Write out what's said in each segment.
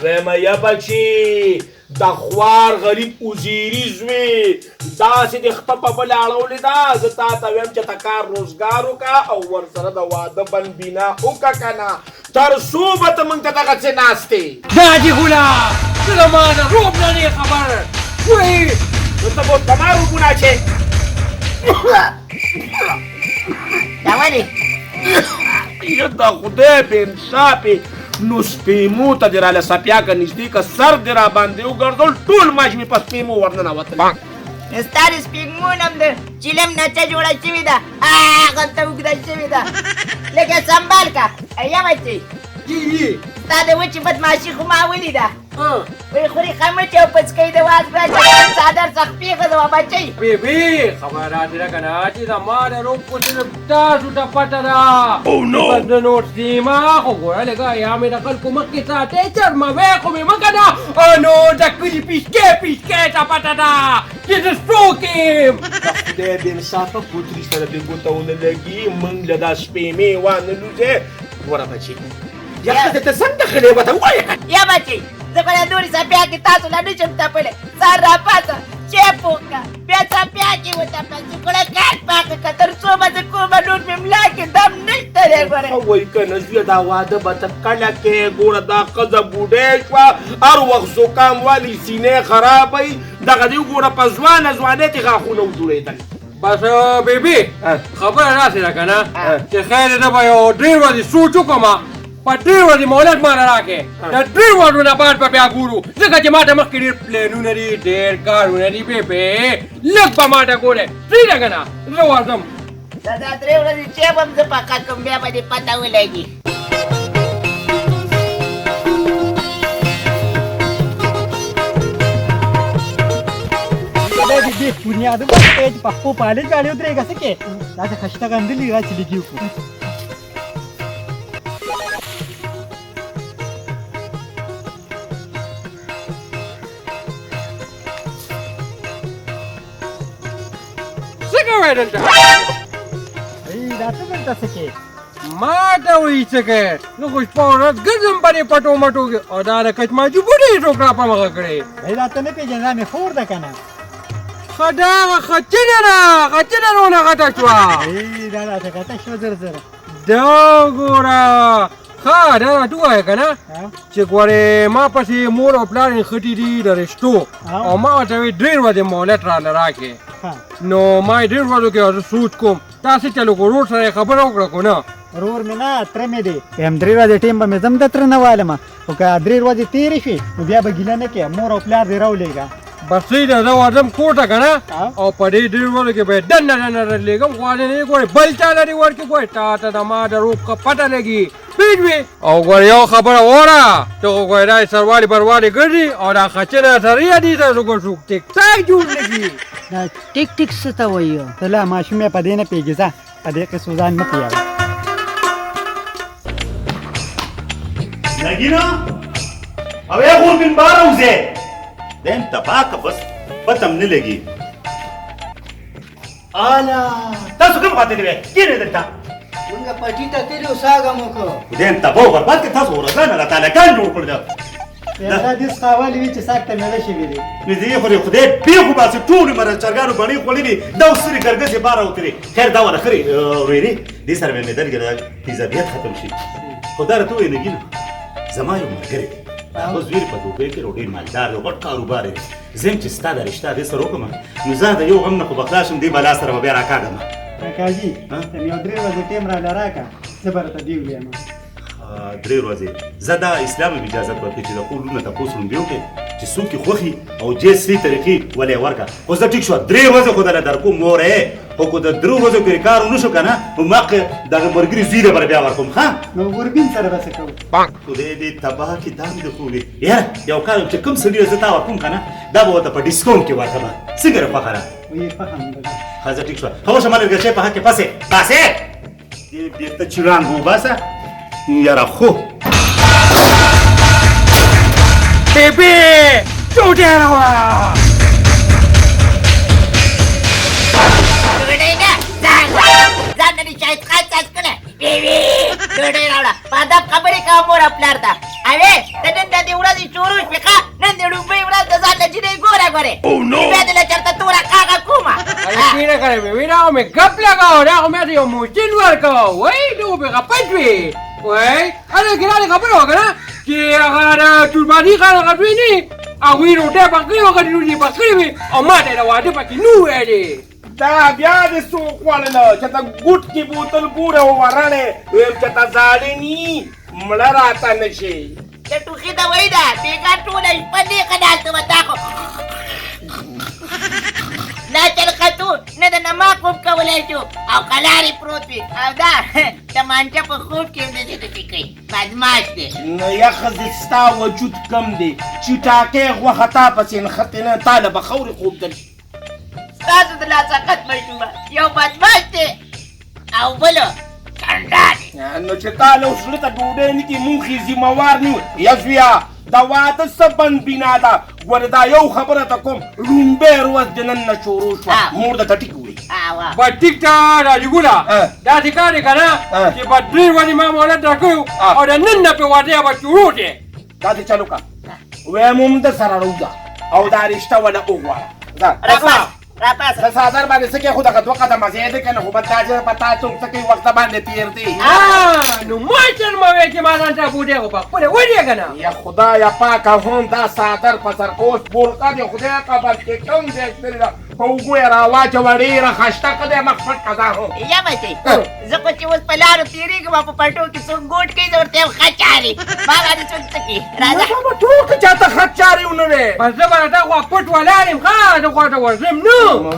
یا بچی د خوار غریب وزیري زوی داسې د خپه په بل اړولې ده زه تا ته ویم چې ته کار روزګار وکړه او ورسره د واده بند بینا وکړه که نه تر څو به ته موږ ته دغسې ناستې دا دې ګله ته د ما نه روب نه نه خبر وایي نو ته به زما روبونه اچې دا ولې یا د خدای بې انصافې نو سپېمو ته دې راله سپیا که نږدې که سر دې را باندې وګرځول ټول ماش مې په سپېمو ورننوتل ستا د سپېږمون هم د چیلم نڅه جوړه شوې ده هغلته اوږده شوې ده لکه سنبال که یا بچې ستا د وچې بدماشي خو ما ولیده وایي خوري خمچې او پچکۍ د واز راچې څادر څخ پېښه ده بچۍ بیبي خبر را دې نه که نه چې د ما د روب خو صرف تاسو ته پته ده بس د نوټ سیمه خو ګوره لږه یا مې د خلکو مخکې ساتې چرموی خو مې مه که نه نو د کلي پیشکې ته پته ده چې زه څوک یم د خدای بې انصافه کوتري سره دې ګوته ونه لګي موږ له دا سپېمې وانه لوځې ګوره بچې یا ښځې ته څنګه خلې وته ووایه که یا بچې زه په دې نورې څپیا کې تاسو لا نشم تپلی سهار راپاڅه چیپ وکړه بیا څپیا کې وتپه چې ګوړه کټ پاکه کړه تر څو به زه کومه نور مې ملا کې دم نشته دی ګورې وایي که نه زویه دا واده به ته کله کې ګوره دا ښځه بوډۍ شوه هر وخت زکام والی سینې خرابوي دغه دې وګوره په ځوانۍ کې غاښونه وجوړېدل بس بیبي خبره داسې ده که نه چې خیر ده به یو ډېر ورځې سوچ وکړم په ډېر ورځې مهلت ماله راکړې د ډېر ورځو نه بعد به بیا ګورو ځکه چې ما ته مخکې ډېر پلانونه دي ډېر کارونه دي بیبي لږ به ما ته ګورې صحیح ده که نه زه ورځم دا 3 ورځې چیپ هم زه پاکه کوم بیا به دې پته ولګي دې بنیاد باندې چې په خپل پالې غاړې درېګه سکے دا د خشته غندلې را چې لګیو کو څنګه وای دلته ای دا څه دلته سکے ما ته وایي څه نو خو شپه ورځ ګرځم پرې پټو مټو کې او دا د کچماجو بوډۍ ټوکرا په مخه کړې ای دا ته نه پېژنې دا مې خور ده که نه خداغه خچینه رونه غټه شوه ای دا راته کته شو زر زر دا ګوره ښه دا راته ووایه که نه چې ګورې ما پسې مور او پلار یې خټي دي د رشتو او ما ورته وایي 3 ورځې مهلت راله راکړې نو ما یې 3 ورځو کې زه سوچ کوم تاسې چلو کو ورور سره یې خبره وکړه کو نه ورور مې نه تره مې دی هم 3 ورځې ټیم به مې زم د تره نه والم خو که 3 ورځې تېرې شوې نو بیا به ګیله نه کوې مور او پلار دې راولېږه بس صحیح ده زه ورځم کور ته که نه او په دې 3 ورځو کې به یې دننه رالېږم غواړې نه ګورې بل چا لرې ورکړې ګورې تا ته د ما د روب ښه پته لګي پوهېږې او ګورې یو خبره واوره ته خو ګورې دا یې سروالې بروالې ګرځي او دا خچنه سره یې دي ته ګور څوک ټیک ټاک جوړ لګي دا ټیک ټیک څه ته وایي ته لا ماشوم یې په دې نه پوهېږي ځه په دې قصو ځان مه پوهوه نگینا اوه غوربین بارا وزه دیم تپاکه بس پتم نه لګي آلا تاسو کوم خاطر دی کینه دلته مونږه پټی ته تیرو ساګه موکو دیم تپو برباد کې تاسو ورځانه را تعالی کان جوړ کړل دا دې ښاوالې وي چې ساک ته مېله شوي دي نو دې خو خدای پیغو باسي ټول مر چرګانو باندې خولې دا وسري ګرګسه بار اوتري خیر دا ولا خري ورېني دې سره مې درګه تیزابیت ختم شي خدای راته وې نگینا زما یو مرګري هغه زویر په دوبه کې روډي مالدار یو غټ کاروبار دی زم چې ستا د رشتہ دې سره وکم نو زه دا یو غم نه خو بخلاشم دې بلا سره به راکاږم کاجي ته یو 3 ورځې ټیم را لراکا زه برته دی ویم 3 ورځې زه دا اسلام اجازه ورکړي چې د خپلونه تاسو لوم دیو کې چې څوک خوخي او جې سي طریقې ولې ورکا خو زه ټیک شو 3 ورځې خو درته درکو مورې خو کو د 3 ورځې کې کار ونشو کنه نو ماقه دغه مرګري زیره بر بیا ورکوم ها نو وربین سره بس کوم خو دې تباه کې دام د خولي یا یو کار چې کوم سړي زه تا ورکوم کنه دا به ته په ډیسکاونټ کې ورکړم څنګه فخره وی فهم ده خزه ټیک شو خو شمال ګرځي په حق پاسه دې بیرته چیران وو باسه یاره خو بیبي ټوټه راوړه ځان دې شاید خاص کړه بیبي ډوډۍ راوړه په ادب خبرې کوه مور پلار ته اوې د نن د دې ورځې gore. Pwede na charta tura kakakuma. Ay, kira ka rin, bebe. Na ako may gapla ka. Na ako may yung muchinwar ka. Wey, lubi ka pantwi. Wey, ano ginali ka pa ka na? Kaya ka na tulmani ka na katwi ni. Ang wiro de pa kayo ka niluni pa kayo. Ang mate na wade pa kinuwe di. Da biade su kwalala chata gutki butal gure warane em chata zalini mlarata nashe Katu kita waida. Tiga tu na ipandi ka na tumatako. Nachal ka tu. Nada namakom ka wala ito. Aw kalari pruti. Aw da. Tamancha pa khud ke de de tikay. Badmash de. ya khazista wajud kam de chitake wa khata pasin khatina talaba khawri qubdan Satu telah sakat majuma. Yo badmash de. Aw bolo. Kandani. no chitala usulita dude niki munki zimawarni yazwiya dawata saban binada warda yau khabaratakum rumber wasjanan na shurushwa murda tatikuri Awa. Batikta da jugula. Da tikari ka na. Ki badri wani mama wala da kayo. O da nan na pe wade ba churude. dadi chaluka we mumda sararuja au darishta wala uwa Rapas. sadar bani sake khuda ka waqta ma zede kana hubat taje pata tung sake waqta bani tirti No maitan ma we ki manan ta bude ko pa. Pure wadi ka na. ya khuda ya paka honda sadar pasar kos burqa de khuda ka bal ke kam de tira Paugu era wacha warira khashta kade makfat kaza ho Ya mate. Zako chiwas palaro tiri ka mapapato ki sungot kay dorte khachari. Baga ni chutki. Raja. Sama tu ke jata khachari unne Basta ba ta ko put wala rim ka da ko ta wazim no.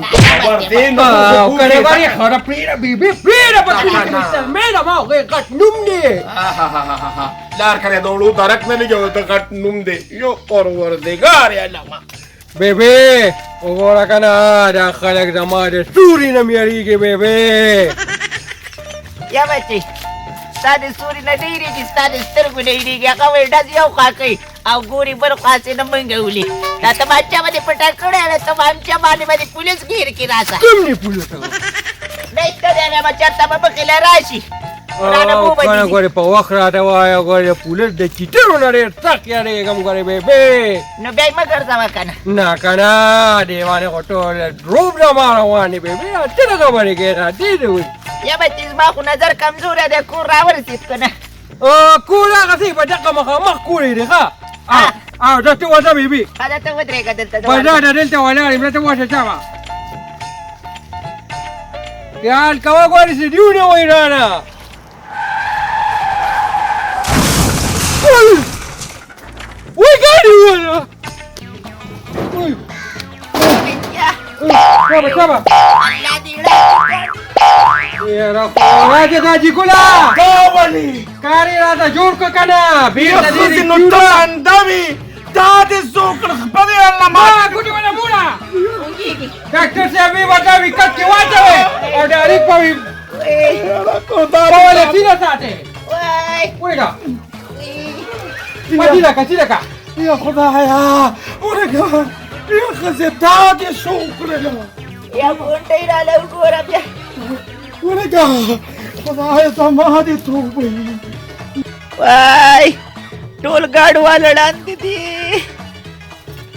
Wardin Kare bari khara pira bibi pira ba kristal mera ma ke kat numne. lar kare dolu darak ne jo to kat numde yo Parwardigar ya lama Bebe, ugora ka na da khalag da ma de suri na miyari ke bebe. Ya mate. Stade suri na diri ki stade stergu na iri ya kawai da yau ka kai. Au guri bar kwase na mangauli. Da tamacha ma de patar kare na tamacha ma de pulis gir ki rasa. Tum ni pulo ta. Dai tare na macharta ba bakila rashi. Kana gore pa wakra ta wa ya gore pulis de chitero na re tak ya re gam gore bebe. No bai magar sama kana. Na kana de wane ko to rob na mara wani bebe. Tira ka bari ke na de de. Ya mate ma ku nazar kamzur da kurawar sit kana. Kula kasi ba ka makakuli de ka. Da tu wasa bibi. Kada ta wadre ka dalta. Ba da delta wala rim ta wasa chama. Ya kawa gore si diune o irana. Uy, gani wala. Uy, Sama. Ya raja da jikula. Kawali Kari rata jur ko kana. Bir da diri nuta andami dadi zukr khbari alla ma Kudi wala muna. Doctor se abhi bata vikat ki wata hai. Aur direct pa Wala sila sate. Wai. Uy ka. Sila ka. ya khudaya urega ya khazeta de shukr Ya bunta ira la ugora bia. urega khudaya samadi tu Wai. Toll गाडवा लढांती ती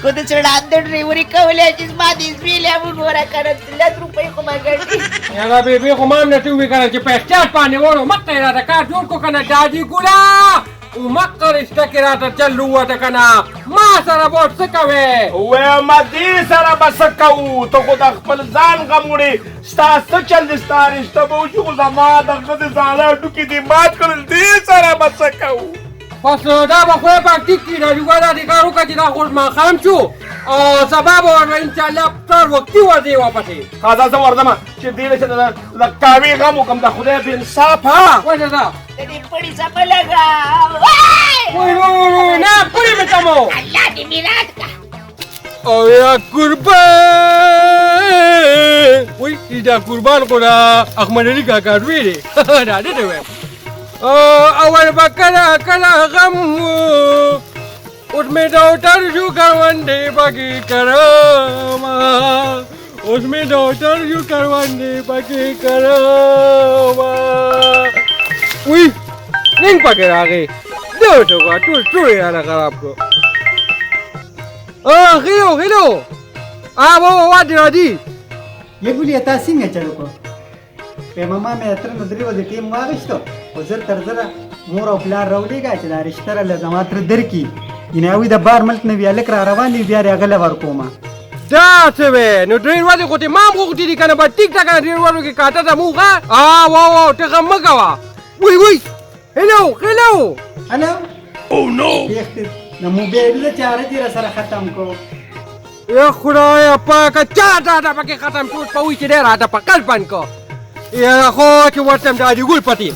कधी चढांते ड्रायव्हरी कवल्याचीच मादीच पिल्या बुडवरा करत ₹1 कुमागडी Yaga bebe ko mam na tuwi ka na pescat pa ni woro makkay rata ka jur ko kana daji kula. Umakkar istakirata challuwa ta kana. Masara bot sakawe. we madi sara basakau to ko da khpal zan gamuri sta sachal distar sta bo shu zama da khad zala duki di mat kar di sara basakau Pas da ba khwe pa tikki na juga da dikaru ka jina khos ma khamchu. Sababu wa inshallah tar wakti wa dewa pati. kaza sa wardama chidile chada la kawi gamu kam da khuda bin safa Wala da. तरी पडी sapalaga wai Woi na puri betamo. Allah di mirat ka Ya kurban. Woi tidak kurban ko na Ahmad Ali ka karwi da de we. Awal bakala kala gamu. उसमें doctor you करवाने बाकी करामा उसमें doctor you करवाने बाकी करामा उई लिंक पकड़ आ गई दो तो का टू टू यार खराब को hello bawa wadi wadi. Ye buli ta singa chalo. Pe mama me atra nadri wa de team wagishto. Wazir tarzara mor او پلار راولېږه چې دا رشته له زما تر درکي ینه اوی د بار ملک نه بیا لک را روان دي بیا راغله ورکوما دا څه وې نو ډېر وادي خو ته مام غوښتي دي کنه به ټیک ټاک ډېر وادو کې کاته ته موغه واو ته غم مګوا وی هلو هلو Oh no! نو موبایل د چاره دې را سره ختم کو یا خدای پاک چا دا پکې ختم ټول په وی چې ډېر راته په قلب باندې کو یا خو چې ورته دا دی ګول پتی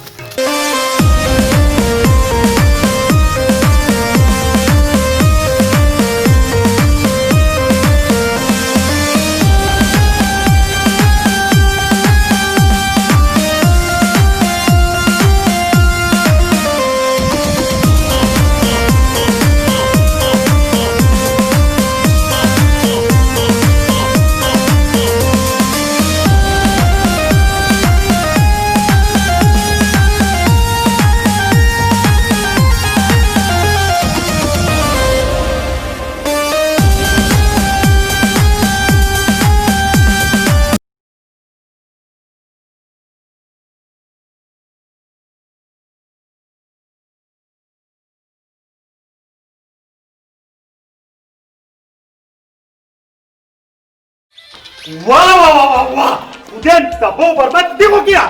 वाह उदयन तबो बर्बाद देखो क्या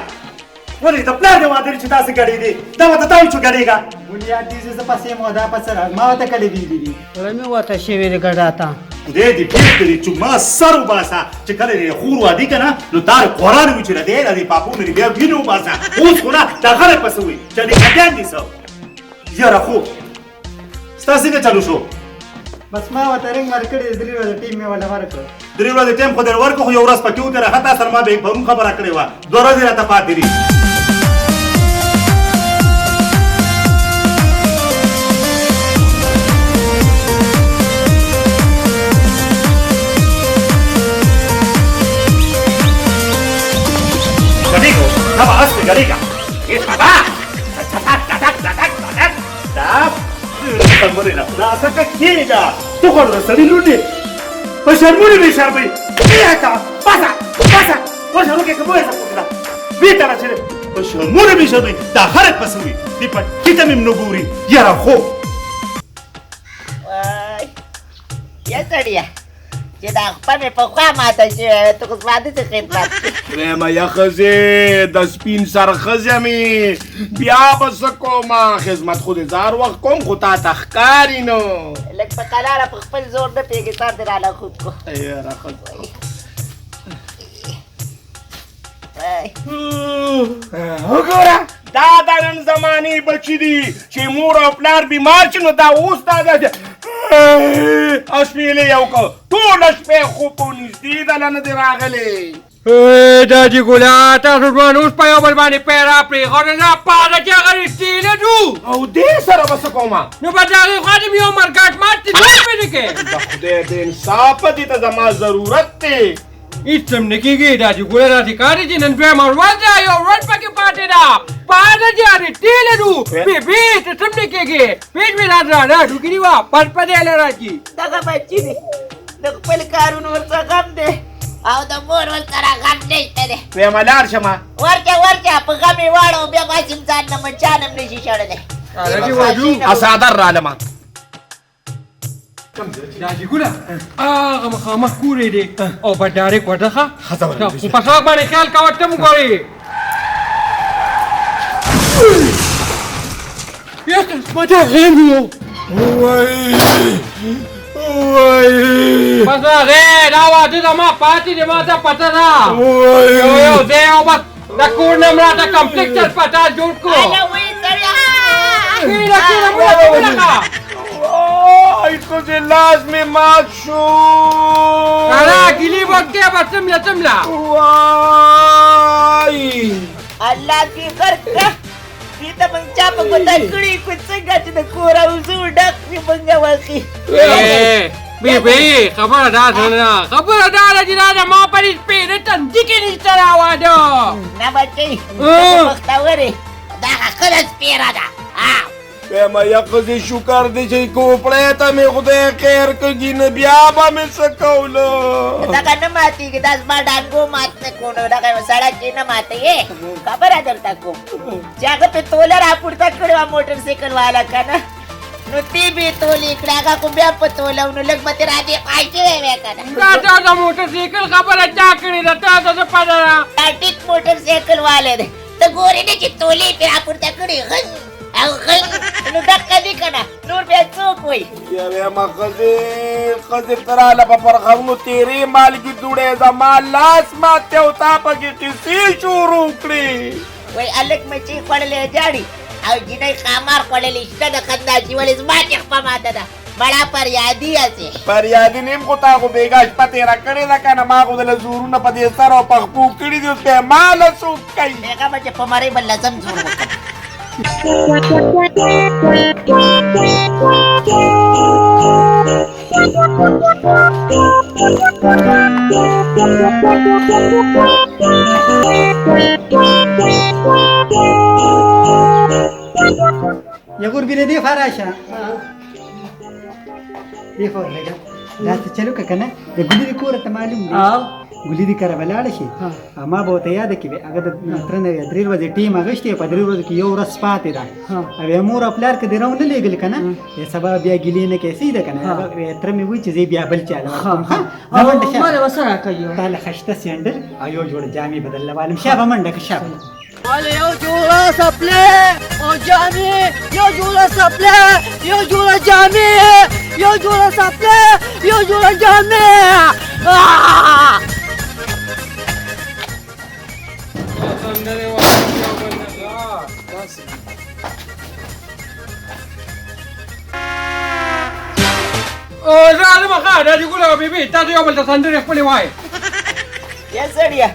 बोले तो प्लान है वादरी चिता से गड़ी दी तब बताओ छु गड़ेगा बुनियाद दې ز پسې مودا پسر ما ته کلی دی دی رمي وته شوی د ګډاتا उदय दी फिर छु ما सर बासा چې کله نه خور وادي کنه نو دار قران وچ نه دی دی پاپو نه بیا وینو باسا اوس خو نه دغه پسوي چې دې کډان دي سو یاره خو ستاسو کې چالو شو بس ما وته رنګ ورکړې درې ورځې ټیم مې ولا ورکړ درې ورځې ټیم خو در ورکو خو یو ورځ پکې وته راته سر ما به په خبره کړې و دوه ورځې راته پاتې دي Gadigo, estaba hasta Gadiga. Es papá. Morena, la saca quiera. Tú con los salilunes. Pues Sharmuni me Sharmuni. Mira acá. Pasa. Pues lo que como esa cosa. Vita la chere. Pues Sharmuni me Sharmuni. Da haret pasui. Dipa kita mim nuguri. Yara kho. وای یا سړیا چې دا خپل مې په خوا ماته شوی ته خو زما داسې خدمت کوې. ویمه یا ښځې د سپین سر ښځې مې بیا به څه کومه خدمت خو دې زار وخت کوم خو تا ته ښکاري نو لږ په قلاره په خپل زور نه پوهېږې سر دې راله خوب کو. یاره ښځه وای وګوره دا د نن زمانې بچي دي چې مور او پلار بیمار شي نو دا اوس دا او شپېلې یو کو ټوله شپې خوب په نږدې دله نه دې راغلی دادی ګولا تاسو ځوان اوس په یو بل باندې پیرا پرېښوده نه پاده چې هغه رښتې نه دو او دې سره به څه کومه نو به د هغې خوا دې مې یو مرګاټ ماتې نه پېدا کې د خدای د انصاف دې ته زما ضرورت دی هېڅ هم نه کېږي دادی ګولا داسې کاري چې نن دویمه ورځ ده یو ورځ پکې پاتې ده پاده چې رښتې لرو بېبې ته څه هم نه کېږي پېټ مې راته رانه ډوکري وه پټ پدې هله راځي دغه بچي دی د خپل کارونو ورڅه غم دی او د مور ورسره غم نشته دی ویمه لاړ شمه ورچه په غم یې واړو بیا ماشین ځان نه مچان هم نشي شړلی اسادر رالمه دادی ګولا هغه مخامخ کورې دی او به ډایرکټ ورته ښه خو په سړک باندې خیال کوه ته م ګورې ماته غیر وو بس هغې دا واده زما پاتې دی ما ته پته ده یو ځای او بس د کور نه م راته کمپلیټ هسپتال جوړ کړو هله وایي سړیا کېنه مړه ولګه وای ښځې لاس مې مات شو کړه ګیلې وکړې به څمله وای الله دې ورکړه دې ته موږ چا په ګوته کړي خو څنګه چې د کور اوزو ډک وي موږ واخي بېبې خبره داسې نه خبره دا ده چې دا د ما په دې سپېره تندي کې نشته دا واده نه بچئ ته بختورې دغه ښه ده سپېره ده وایم یقضې شکر دی چې کوپړی ته مې خدای خیر کږي نه بیا به مې څه کولو دغه نه ماتېږي دا زما ډانګو مات نه کړو نو دغه یو سړک یې نه ماتوې خبره درته کوم چې هغه پې توله راپورته کړې وه موټر سایکل والا که نه نو تی بې تولې کړې هغه خو بیا په توله نو لږ به ترې رادې خوا شوی وی که نه دا تا د موټر سایکل خبره چا کړې ده تا ته څه پته ده دا ټیک موټر سایکل والا دی ته ګورې نه چې تولې پې راپورته کړې غن او غن نو دقه دي که نه نور بیا څوک وایي بیا وایم ښځې ته راله په پرخرونو تېرې مالګي دوړې زما لاس ماتې او تا پکې قصې شروع کړې وایي هلک مچۍ خوړلی جاړي او جینۍ خامار خوړلی شته د خندا چې ولې زما چې خپه ماته ده مړه فریادي هسې فریادي نیم خو تا خو بېګا شپه تېره کړې ده که نه ما خو دله زورونه په دې سر او پخپو کړي دي اوس بیا ما له څوک کوي هغه به چې په مرۍ به لازم زور وکړم يقول بلدي فراشة دي فور لقى لا تشلوك كنا يقول لي كورة معلوم دي قولي دي كربلاله شي ما به ته یاد کی هغه ترنه درې ورځې ټیم اغشتي په درې ورځې کې یو ورځ پاتې ده او مور خپل کې درو نه لګل کنه یې سبا بیا ګلې نه کې سیده کنه تر مې وای چې زی بیا بل چاله ما له وسره کوي تعالی خشته سندل ایو جوړ جامې بدل لوالم شابه منډه کې شابه ولی یو جوړه سپلې او جامې یو جوړه سپلې یو جوړه جامې یو جوړه سپلې یو جوړه جامې زه مخه دا دې ګوره بیبي تاسو یو بل ته سندرې خپلې وایئ یا سړیه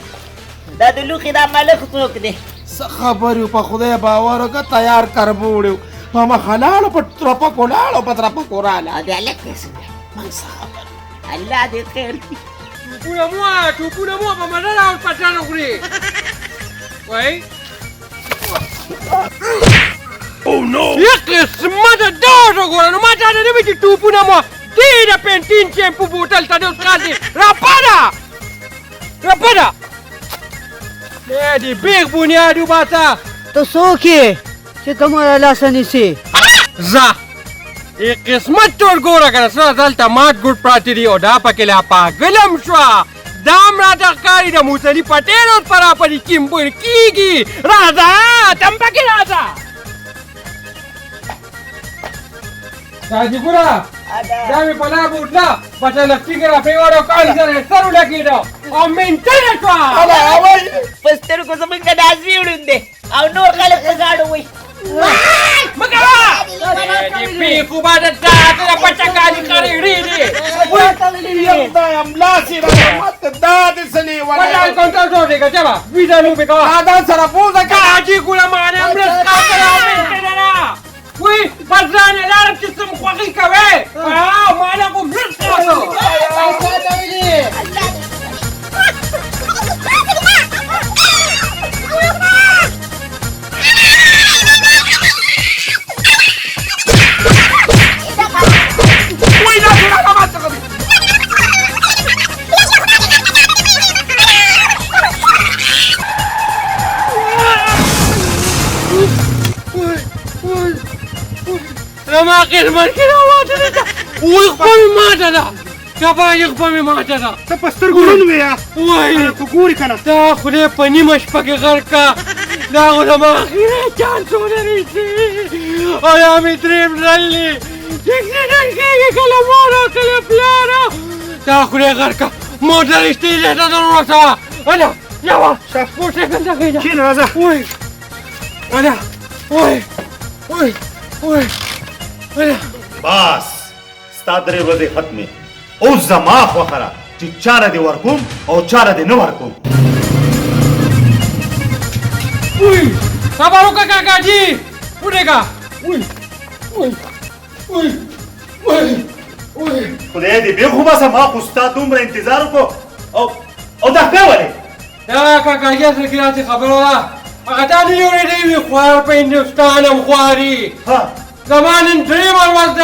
دا د لوښي دا ملک څوک دی څه خبرې په خدای باور وکړه تیار کربوړی ماما حلاله په ترپکو لاړو په ترپکو راله او د هلک پیسې دی من څه خبر الله دې خیر کړي ټوپونه مو په مدد او پټانه خوري وایي یه قسمت دار رو گورن ما تا نمیشه توپونه ما دیر پنتین چمپو بوتل تا دوست کردی رپادا نیدی بیگ بنیادو باتا تو څوک چې کومه لاسه نیسي زه یه قسمت تور ګوره کنه سره دلته مات ګوډ پراته دي او دا پکې لا پاګلم شوه دا هم راته ښکاري د موسلي پټېل اوس پراپرې کیمبون کېږي راځه تم پکې راځه راځي ګوره دا مې په لار بوتله پټه لښتي کې راپرېوړ او کالي سره یې سر ولګېده او منټنه شوه په سترګو زموږ د نازوي ړوند دی او نور خلک په ګاډو وایي مه کوه دې پیښو باندې تاته د پټه کالي خرېړې دي خدایم لاسې راته ماته دا دې څه لیونی Padahal contralor de cachaba, vida no me cago. دا سره پوزه که Kaji kula mane amres kaka mentena. Ui, pazane larab kisum khwaqi kawe. Ah, mana ko mres kaso. وای دا څه راته ماته کوي لما قسمت كده ماته ده ويخبمي ماته ده كفا يخبمي ماته ده ته په سترګو ړوند وې یا وای خو ګورې که نه دا خدای په نیمه شپه کې غرق کا دا خو زما اخیری چانس ولري او یا مې درېیم ځل دی اکسیډنټ کېږي کله مور او کله پلار دا خدای غرق کا موټر سټېج ته در ورسوه انا یوه موټرسایکل ته خېږه کښېنه راځه وای انا وای وای وای انا بس ستا درې ورځې ختمې اوس زما خوښه ده چې چاره دې ورکوم او چاره دې نه ورکوم Uy, sabar وکړه کاکاجي ودرېږه uy uy uy uy uy خدای دې بې خوبه ما خو ستا دومره انتظار وکړو او دا ښه ولې دا کاکاجي اصل کې داسې خبره ده هغه تا نه اورېدلی وي خوار په هندوستان هم خواري ها زمان دریم ورځ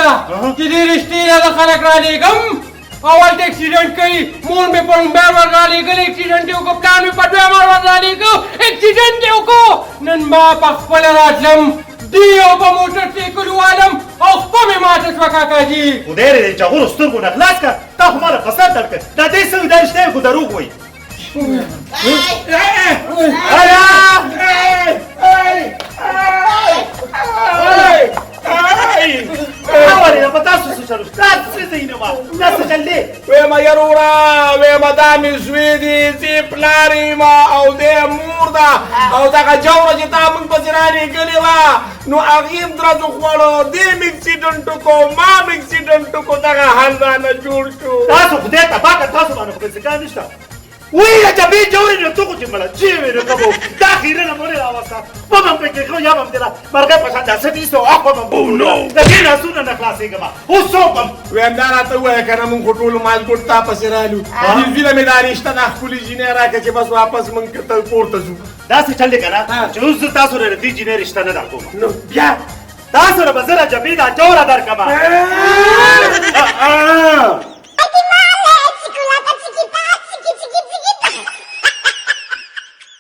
چې دې رښتې نه خلک رالېږم اول د اکسیډنټ کوي مور مې په لومبۍ ورځ رالېږل اکسیډنټ یې وکړو پلار مې په دویمه ورځ رالېږو اکسیډنټ یې وکړو نن ما په خپله راتلم دی او په موټر سایکل والم او خپه مې ماته شوه کاکاجي خدای دې د جغورو سترګو نه خلاص کړه تا خو ما له فساد در کړ دا دې سوي دا رښتیا خو دروغ وایي ویمه یروړه ویمه دا مې زوی دی زی پلار یم او دی مور ده او دغه جوړه چې تا موږ پسې رالېږلې وه نو هغې هم درځو خوړو دې مې اکسیډنټ وکړو ما مې اکسیډنټ وکړو دغه حال رانه جوړ شو تاسو خدای تباه کړه تاسو باندې خو څه کار نشته وی جبې جوړې نه تو چې مړه چې وې نه کوو دا خیره نه مونږ راوسته په من پکې خو یا هم دلا مرګه په شان داسې دي سو اخو من او نو دا دې نه سونه نه خلاصېږم او څوک ویم دا راته ووایه که نه موږ خو ټولو مالګوټ تا پسې رالو زویله مې دا رشته دا ښکلې جینۍ راکړه چې بس واپس موږ کورته ځو داسې چل دی که نه چې اوس زه تاسو سره د دې جینۍ رشته نه در کوم نو بیا تاسو سره به زه جبې دا جوړه در کړم